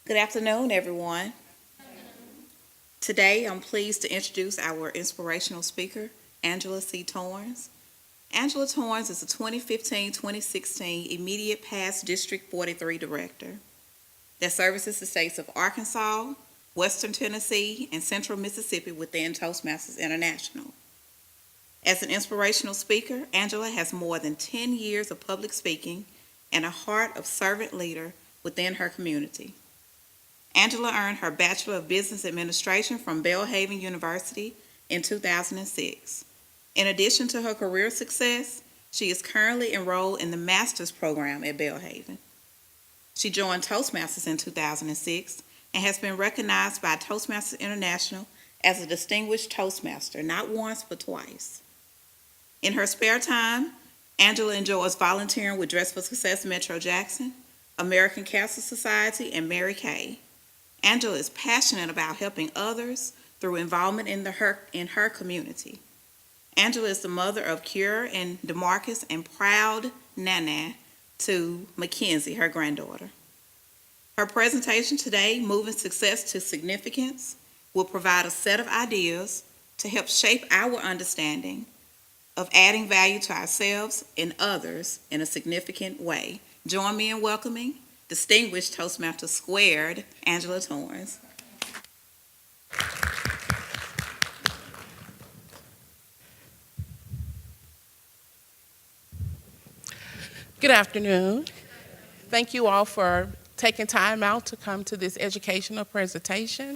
Good afternoon, everyone. Today, I'm pleased to introduce our inspirational speaker, Angela C. Torrance. Angela Torrance is a 2015-2016 Immediate Past District 43 Director that services the states of Arkansas, Western Tennessee, and Central Mississippi within Toastmasters International. As an inspirational speaker, Angela has more than 10 years of public speaking and a heart of servant leader within her community. Angela earned her Bachelor of Business Administration from Belhaven University in 2006. In addition to her career success, she is currently enrolled in the Master's program at Belhaven. She joined Toastmasters in 2006 and has been recognized by Toastmasters International as a distinguished Toastmaster, not once but twice. In her spare time, Angela enjoys volunteering with Dress for Success Metro Jackson, American Cancer Society, and Mary Kay. Angela is passionate about helping others through involvement in her community. Angela is the mother of Cure and DeMarcus and proud Nana to Mackenzie, her granddaughter. Her presentation today, Moving Success to Significance, will provide a set of ideas to help shape our understanding of adding value to ourselves and others in a significant way. Join me in welcoming distinguished Toastmaster Squared, Angela Torrance. Good afternoon. Thank you all for taking time out to come to this educational presentation.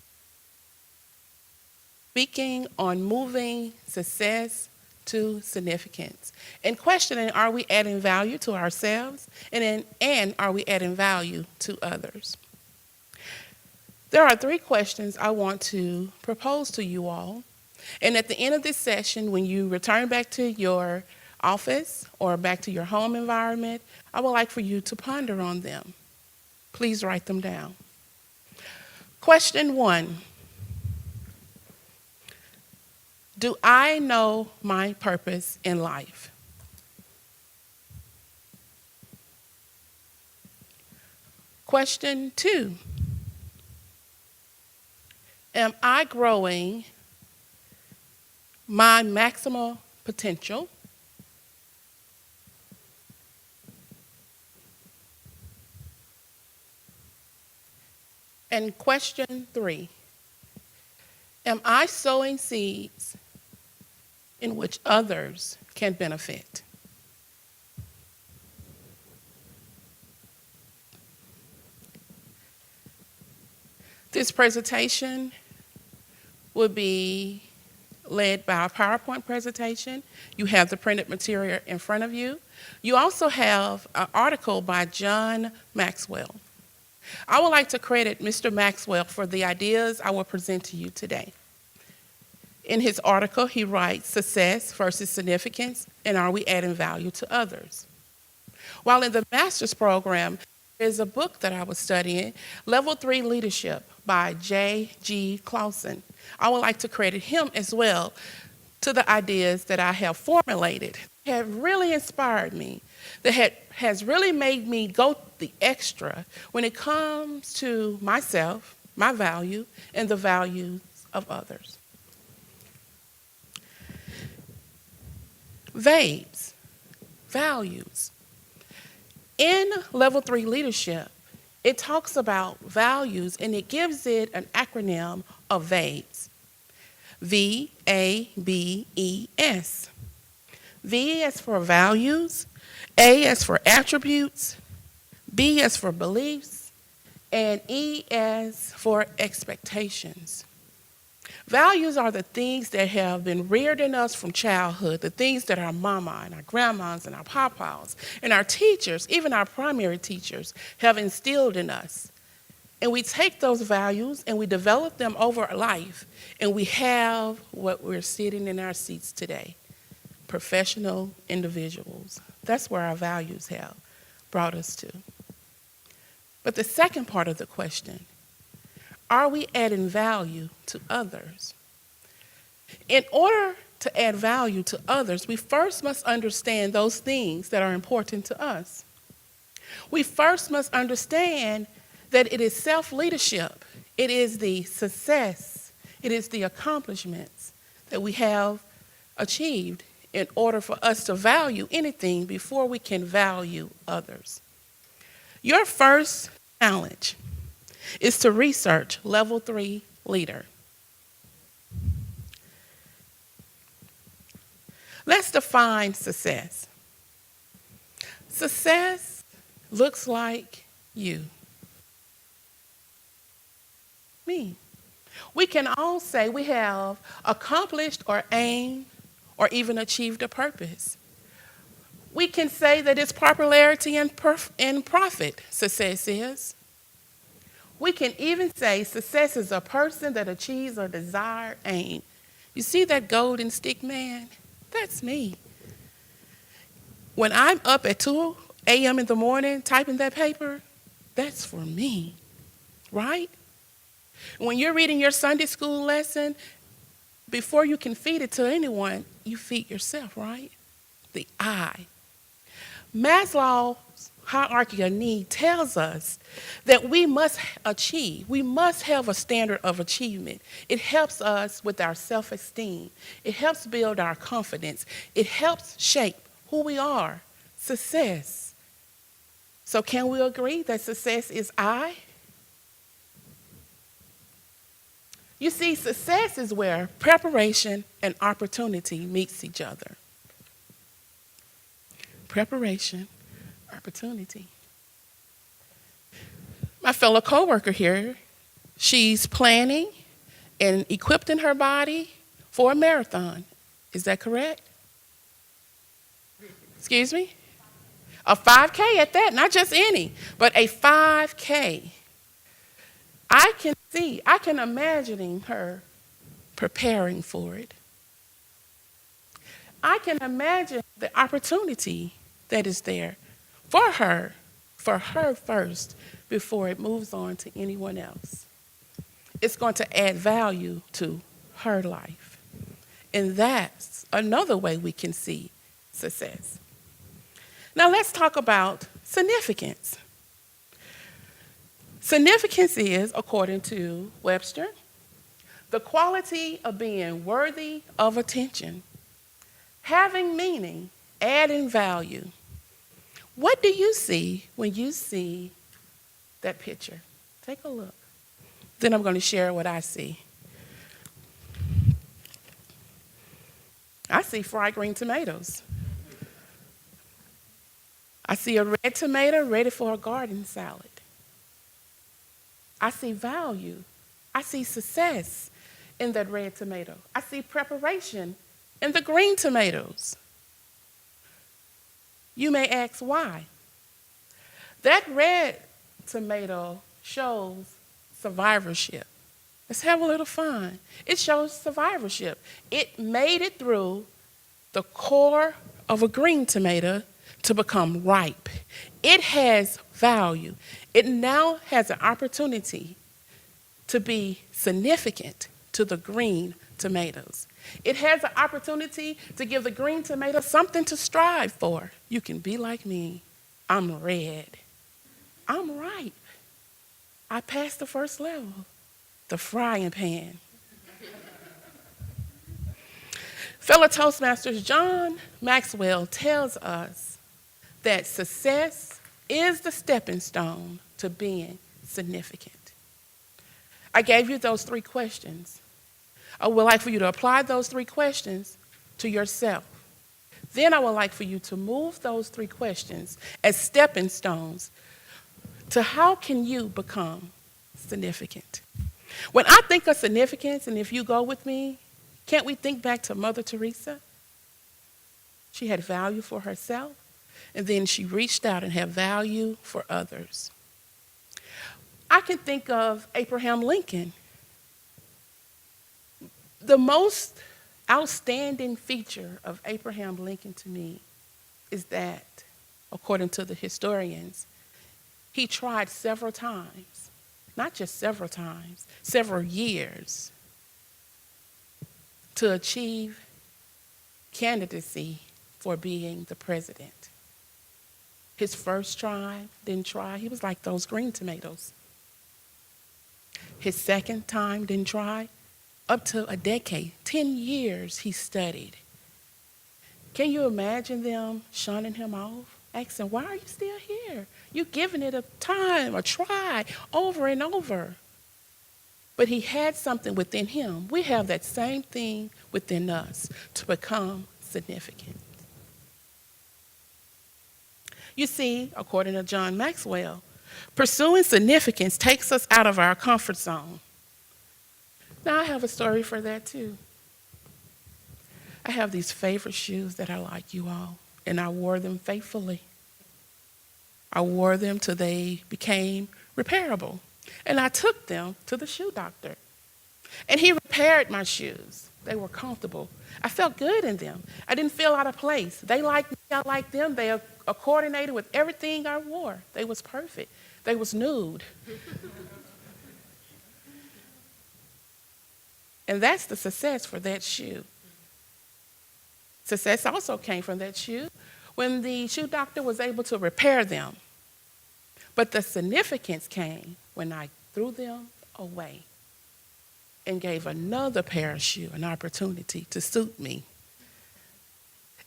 Speaking on moving success to significance and questioning, are we adding value to ourselves and are we adding value to others? There are 3 questions I want to propose to you all. And at the end of this session, when you return back to your office or back to your home environment, I would like for you to ponder on them. Please write them down. Question 1. Do I know my purpose in life? Question 2. Am I growing my maximal potential? And question 3. Am I sowing seeds in which others can benefit? This presentation will be led by a PowerPoint presentation. You have the printed material in front of you. You also have an article by John Maxwell. I would like to credit Mr. Maxwell for the ideas I will present to you today. In his article, he writes, success versus significance, and are we adding value to others? While in the master's program, there's a book that I was studying, Level 3 Leadership by J.G. Clausen. I would like to credit him as well to the ideas that I have formulated, have really inspired me, that has really made me go the extra when it comes to myself, my value, and the values of others. VABES, values. In Level 3 Leadership, it talks about values and it gives it an acronym of VABES. V-A-B-E-S. V is for values, A is for attributes, B is for beliefs, and E is for expectations. Values are the things that have been reared in us from childhood, the things that our mama and our grandmas and our papas and our teachers, even our primary teachers, have instilled in us. And we take those values and we develop them over life, and we have what we're sitting in our seats today, professional individuals. That's where our values have brought us to. But the second part of the question, are we adding value to others? In order to add value to others, we first must understand those things that are important to us. We first must understand that it is self-leadership, it is the success, it is the accomplishments that we have achieved in order for us to value anything before we can value others. Your first challenge is to research level 3 leader. Let's define success. Success looks like you. Me. We can all say we have accomplished or aimed or even achieved a purpose. We can say that it's popularity and profit, success is. We can even say success is a person that achieves a desired aim. You see that golden stick man? That's me. When I'm up at 2 a.m. in the morning typing that paper, that's for me, right? When you're reading your Sunday school lesson, before you can feed it to anyone, you feed yourself, right? The I. Maslow's hierarchy of need tells us that we must achieve. We must have a standard of achievement. It helps us with our self-esteem. It helps build our confidence. It helps shape who we are, success. So can we agree that success is I? You see, success is where preparation and opportunity meets each other. Preparation, opportunity. My fellow coworker here, she's planning and equipping her body for a marathon. Is that correct? Excuse me? A 5K at that, not just any, but a 5K. I can imagine her preparing for it. I can imagine the opportunity that is there for her first, before it moves on to anyone else. It's going to add value to her life. And that's another way we can see success. Now let's talk about significance. Significance is, according to Webster, the quality of being worthy of attention, having meaning, adding value. What do you see when you see that picture? Take a look. Then I'm going to share what I see. I see fried green tomatoes. I see a red tomato ready for a garden salad. I see value. I see success in that red tomato. I see preparation in the green tomatoes. You may ask why. That red tomato shows survivorship. Let's have a little fun. It shows survivorship. It made it through the core of a green tomato to become ripe. It has value. It now has an opportunity to be significant to the green tomatoes. It has an opportunity to give the green tomato something to strive for. You can be like me. I'm red. I'm ripe. I passed the first level, the frying pan. Fellow Toastmasters, John Maxwell tells us that success is the stepping stone to being significant. I gave you those 3 questions. I would like for you to apply those 3 questions to yourself. Then I would like for you to move those 3 questions as stepping stones to how can you become significant. When I think of significance, and if you go with me, can't we think back to Mother Teresa? She had value for herself, and then she reached out and had value for others. I can think of Abraham Lincoln. The most outstanding feature of Abraham Lincoln to me is that, according to the historians, he tried several times, not just several times, several years, to achieve candidacy for being the president. His first try, didn't try. He was like those green tomatoes. His second time didn't try. Up to a decade, 10 years he studied. Can you imagine them shunning him off? Asking, why are you still here? You're giving it a time, a try, over and over. But he had something within him. We have that same thing within us to become significant. You see, according to John Maxwell, pursuing significance takes us out of our comfort zone. Now, I have a story for that too. I have these favorite shoes that I like, you all, and I wore them faithfully. I wore them till they became repairable, and I took them to the shoe doctor, and he repaired my shoes. They were comfortable. I felt good in them. I didn't feel out of place. They liked me, I liked them. They are coordinated with everything I wore. They was perfect. They was nude. And that's the success for that shoe. Success also came from that shoe when the shoe doctor was able to repair them. But the significance came when I threw them away and gave another pair of shoe an opportunity to suit me.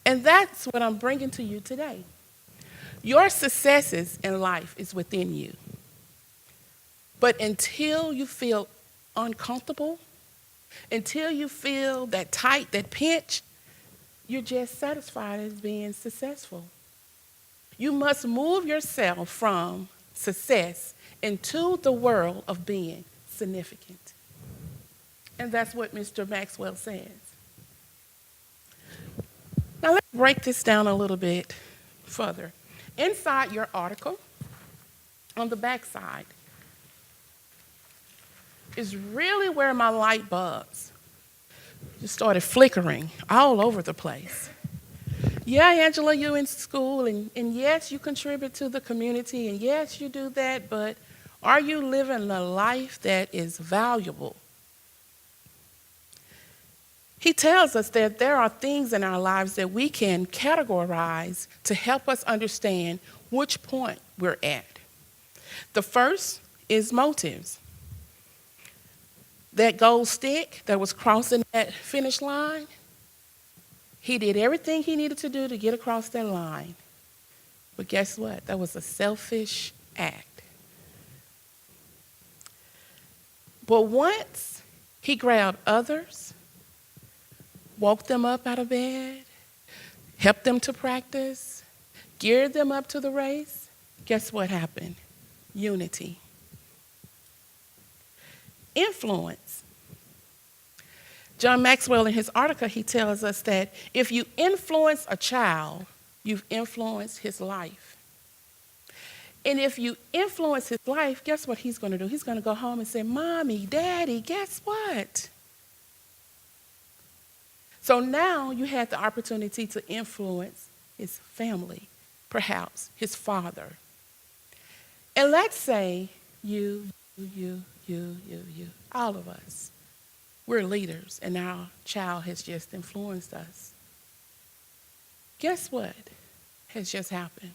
And that's what I'm bringing to you today. Your successes in life is within you. But until you feel uncomfortable, until you feel that tight, that pinch, you're just satisfied as being successful. You must move yourself from success into the world of being significant. And that's what Mr. Maxwell says. Now let's break this down a little bit further. Inside your article, on the back side, is really where my light bulbs just started flickering all over the place. Yeah, Angela, you're in school, and yes, you contribute to the community, and yes, you do that, but are you living a life that is valuable? He tells us that there are things in our lives that we can categorize to help us understand which point we're at. The first is motives. That gold stick that was crossing that finish line, he did everything he needed to do to get across that line. But guess what? That was a selfish act. But once he grabbed others, woke them up out of bed, helped them to practice, geared them up to the race, guess what happened? Unity. Influence. John Maxwell, in his article, he tells us that if you influence a child, you've influenced his life. And if you influence his life, guess what he's going to do? He's going to go home and say, Mommy, Daddy, guess what? So now you had the opportunity to influence his family, perhaps his father. And let's say you, all of us, we're leaders, and our child has just influenced us. Guess what has just happened?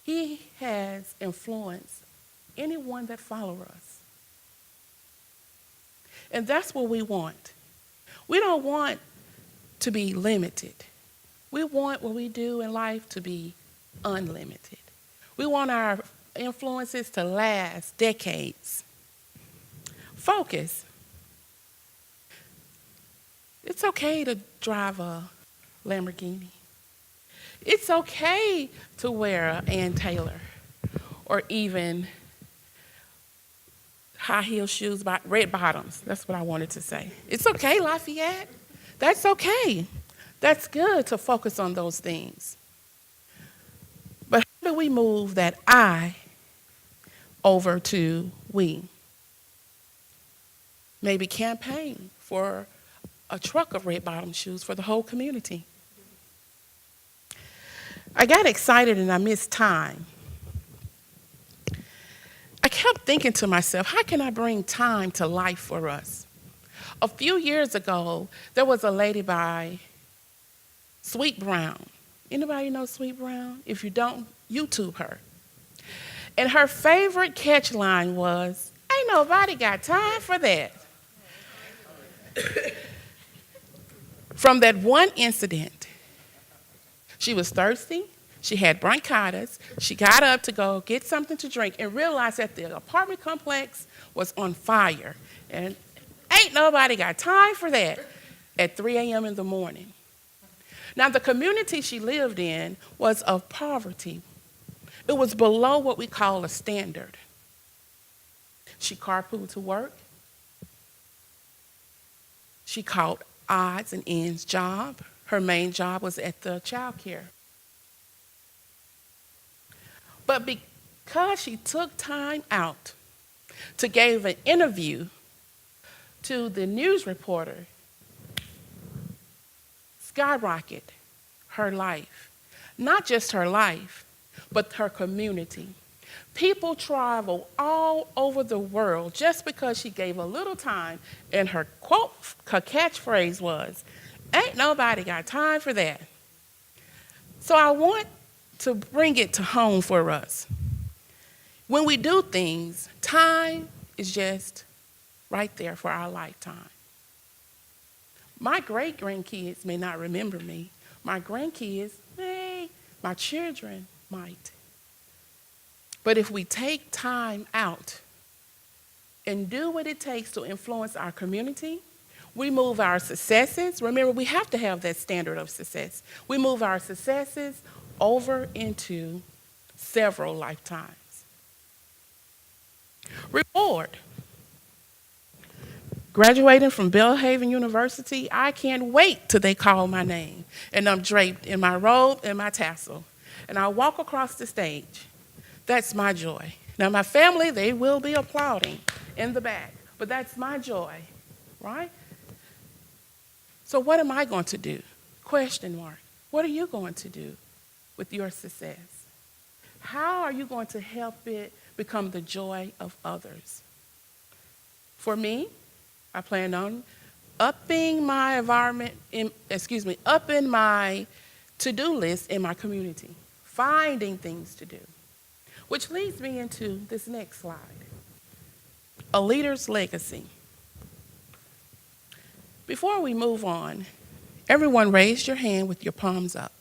He has influenced anyone that follows us. And that's what we want. We don't want to be limited. We want what we do in life to be unlimited. We want our influences to last decades. Focus. It's okay to drive a Lamborghini. It's okay to wear an Ann Taylor or even high heel shoes, red bottoms. That's what I wanted to say. It's okay, Lafayette. That's okay. That's good to focus on those things. But how do we move that I over to we? Maybe campaign for a truck of red bottom shoes for the whole community. I got excited and I missed time. I kept thinking to myself, how can I bring time to life for us? A few years ago, there was a lady by Sweet Brown. Anybody know Sweet Brown? If you don't, YouTube her. And her favorite catch line was, "Ain't nobody got time for that." From that one incident, she was thirsty, she had bronchitis, she got up to go get something to drink and realized that the apartment complex was on fire. And ain't nobody got time for that at 3 a.m. in the morning. Now, the community she lived in was of poverty. It was below what we call a standard. She carpooled to work. She caught odds and ends job. Her main job was at the child care. But because she took time out to give an interview to the news reporter, skyrocket her life. Not just her life, but her community. People travel all over the world just because she gave a little time, and her quote, her catchphrase was, "Ain't nobody got time for that." So I want to bring it to home for us. When we do things, time is just right there for our lifetime. My great-grandkids may not remember me. My grandkids, my children might. But if we take time out and do what it takes to influence our community, we move our successes. Remember, we have to have that standard of success. We move our successes over into several lifetimes. Reward. Graduating from Belhaven University, I can't wait till they call my name and I'm draped in my robe and my tassel and I walk across the stage. That's my joy. Now, my family, they will be applauding in the back, but that's my joy, right? So what am I going to do? Question mark. What are you going to do with your success? How are you going to help it become the joy of others? For me, I plan on upping my upping my to-do list in my community, finding things to do. Which leads me into this next slide. A leader's legacy. Before we move on, everyone raise your hand with your palms up.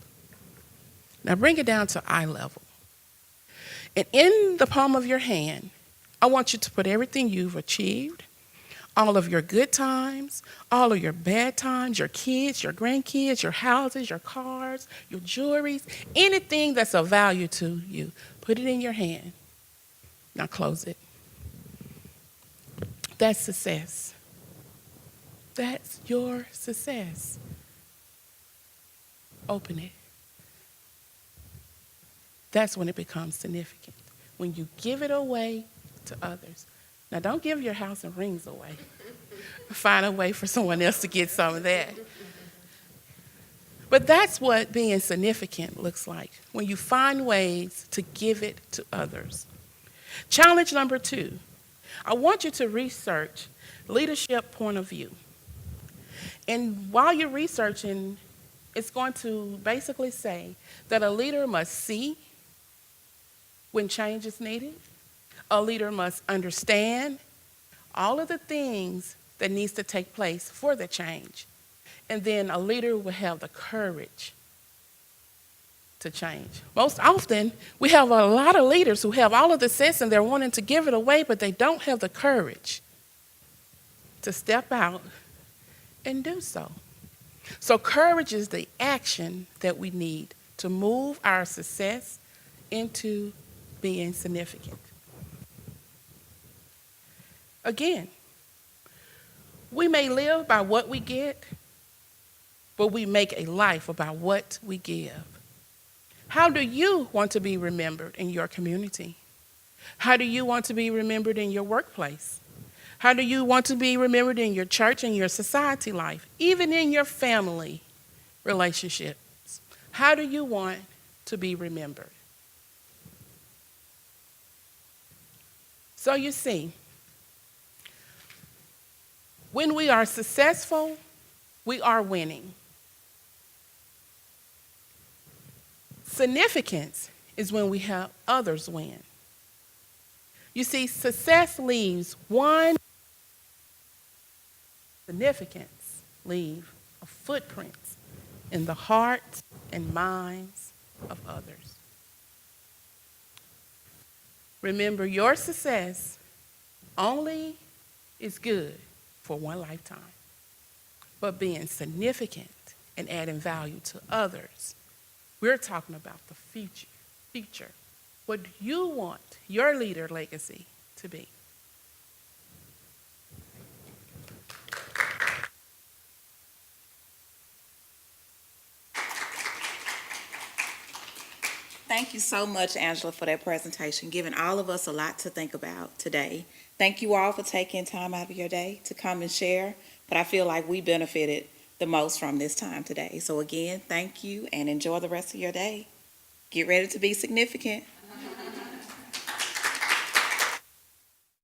Now bring it down to eye level. And in the palm of your hand, I want you to put everything you've achieved, all of your good times, all of your bad times, your kids, your grandkids, your houses, your cars, your jewelries, anything that's of value to you. Put it in your hand. Now close it. That's success. That's your success. Open it. That's when it becomes significant. When you give it away to others. Now, don't give your house and rings away. Find a way for someone else to get some of that. But that's what being significant looks like, when you find ways to give it to others. Challenge number 2, I want you to research leadership point of view. And while you're researching, it's going to basically say that a leader must see when change is needed. A leader must understand all of the things that needs to take place for the change. And then a leader will have the courage to change. Most often, we have a lot of leaders who have all of the sense and they're wanting to give it away, but they don't have the courage to step out and do so. So courage is the action that we need to move our success into being significant. Again, we may live by what we get, but we make a life about what we give. How do you want to be remembered in your community? How do you want to be remembered in your workplace? How do you want to be remembered in your church and your society life, even in your family relationships? How do you want to be remembered? So you see, when we are successful, we are winning. Significance is when we help others win. You see, success leaves one significance, leave a footprint in the hearts and minds of others. Remember, your success only is good for one lifetime, but being significant and adding value to others, we're talking about the future. What do you want your leader legacy to be? Thank you so much, Angela, for that presentation, giving all of us a lot to think about today. Thank you all for taking time out of your day to come and share, but I feel like we benefited the most from this time today. So again, thank you and enjoy the rest of your day. Get ready to be significant.